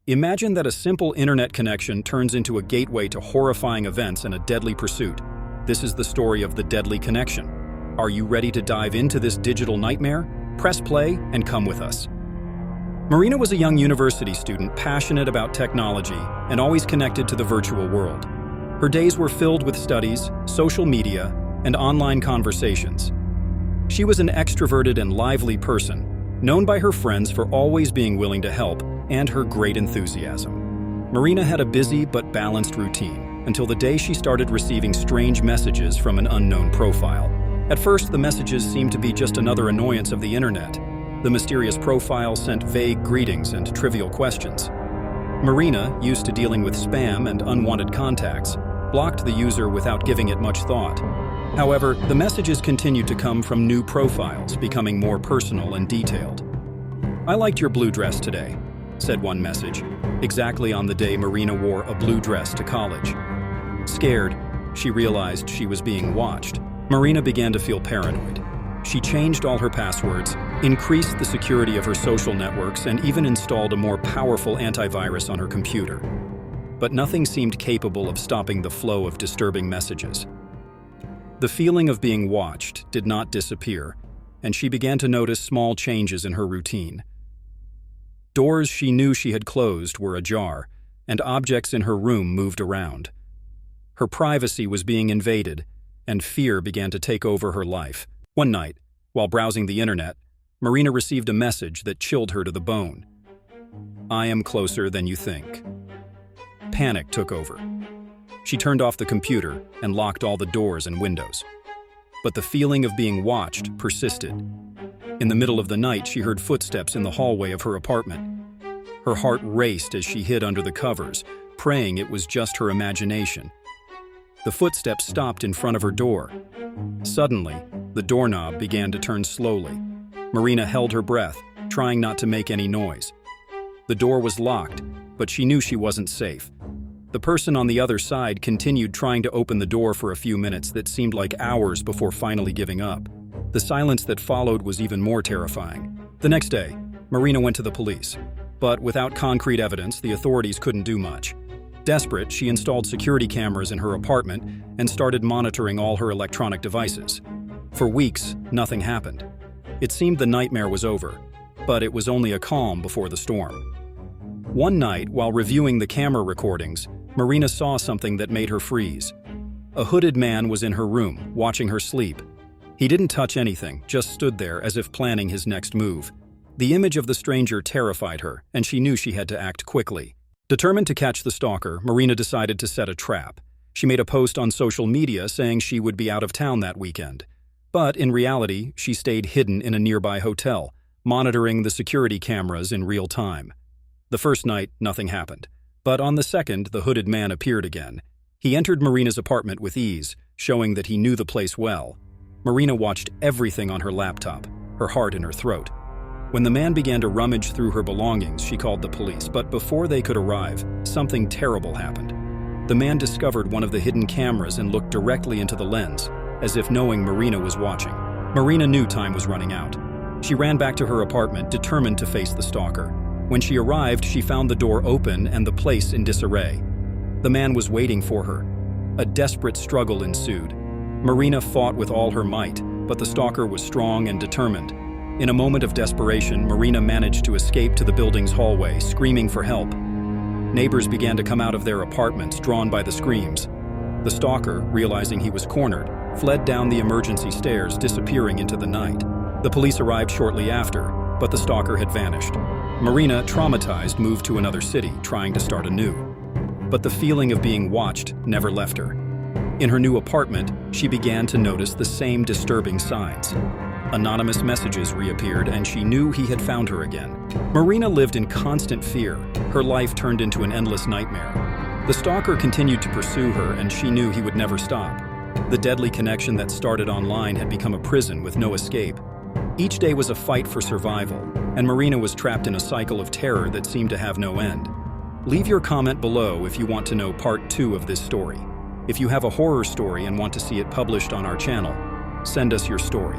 Imagine that a simple internet connection turns into a gateway to horrifying events and a deadly pursuit. This is the story of the deadly connection. Are you ready to dive into this digital nightmare? Press play and come with us. Marina was a young university student passionate about technology and always connected to the virtual world. Her days were filled with studies, social media, and online conversations. She was an extroverted and lively person, known by her friends for always being willing to help and her great enthusiasm. Marina had a busy but balanced routine until the day she started receiving strange messages from an unknown profile. At first, the messages seemed to be just another annoyance of the internet. The mysterious profile sent vague greetings and trivial questions. Marina, used to dealing with spam and unwanted contacts, blocked the user without giving it much thought. However, the messages continued to come from new profiles, becoming more personal and detailed. "I liked your blue dress today," said one message, exactly on the day Marina wore a blue dress to college. Scared, she realized she was being watched. Marina began to feel paranoid. She changed all her passwords, increased the security of her social networks, and even installed a more powerful antivirus on her computer. But nothing seemed capable of stopping the flow of disturbing messages. The feeling of being watched did not disappear, and she began to notice small changes in her routine. Doors she knew she had closed were ajar, and objects in her room moved around. Her privacy was being invaded, and fear began to take over her life. One night, while browsing the internet, Marina received a message that chilled her to the bone. "I am closer than you think." Panic took over. She turned off the computer and locked all the doors and windows. But the feeling of being watched persisted. In the middle of the night, she heard footsteps in the hallway of her apartment. Her heart raced as she hid under the covers, praying it was just her imagination. The footsteps stopped in front of her door. Suddenly, the doorknob began to turn slowly. Marina held her breath, trying not to make any noise. The door was locked, but she knew she wasn't safe. The person on the other side continued trying to open the door for a few minutes that seemed like hours before finally giving up. The silence that followed was even more terrifying. The next day, Marina went to the police. But without concrete evidence, the authorities couldn't do much. Desperate, she installed security cameras in her apartment and started monitoring all her electronic devices. For weeks, nothing happened. It seemed the nightmare was over, but it was only a calm before the storm. One night, while reviewing the camera recordings, Marina saw something that made her freeze. A hooded man was in her room, watching her sleep. He didn't touch anything, just stood there as if planning his next move. The image of the stranger terrified her, and she knew she had to act quickly. Determined to catch the stalker, Marina decided to set a trap. She made a post on social media saying she would be out of town that weekend. But in reality, she stayed hidden in a nearby hotel, monitoring the security cameras in real time. The first night, nothing happened. But on the second, the hooded man appeared again. He entered Marina's apartment with ease, showing that he knew the place well. Marina watched everything on her laptop, her heart in her throat. When the man began to rummage through her belongings, she called the police, but before they could arrive, something terrible happened. The man discovered one of the hidden cameras and looked directly into the lens, as if knowing Marina was watching. Marina knew time was running out. She ran back to her apartment, determined to face the stalker. When she arrived, she found the door open and the place in disarray. The man was waiting for her. A desperate struggle ensued. Marina fought with all her might, but the stalker was strong and determined. In a moment of desperation, Marina managed to escape to the building's hallway, screaming for help. Neighbors began to come out of their apartments, drawn by the screams. The stalker, realizing he was cornered, fled down the emergency stairs, disappearing into the night. The police arrived shortly after, but the stalker had vanished. Marina, traumatized, moved to another city, trying to start anew. But the feeling of being watched never left her. In her new apartment, she began to notice the same disturbing signs. Anonymous messages reappeared, and she knew he had found her again. Marina lived in constant fear. Her life turned into an endless nightmare. The stalker continued to pursue her, and she knew he would never stop. The deadly connection that started online had become a prison with no escape. Each day was a fight for survival, and Marina was trapped in a cycle of terror that seemed to have no end. Leave your comment below if you want to know part 2 of this story. If you have a horror story and want to see it published on our channel, send us your story.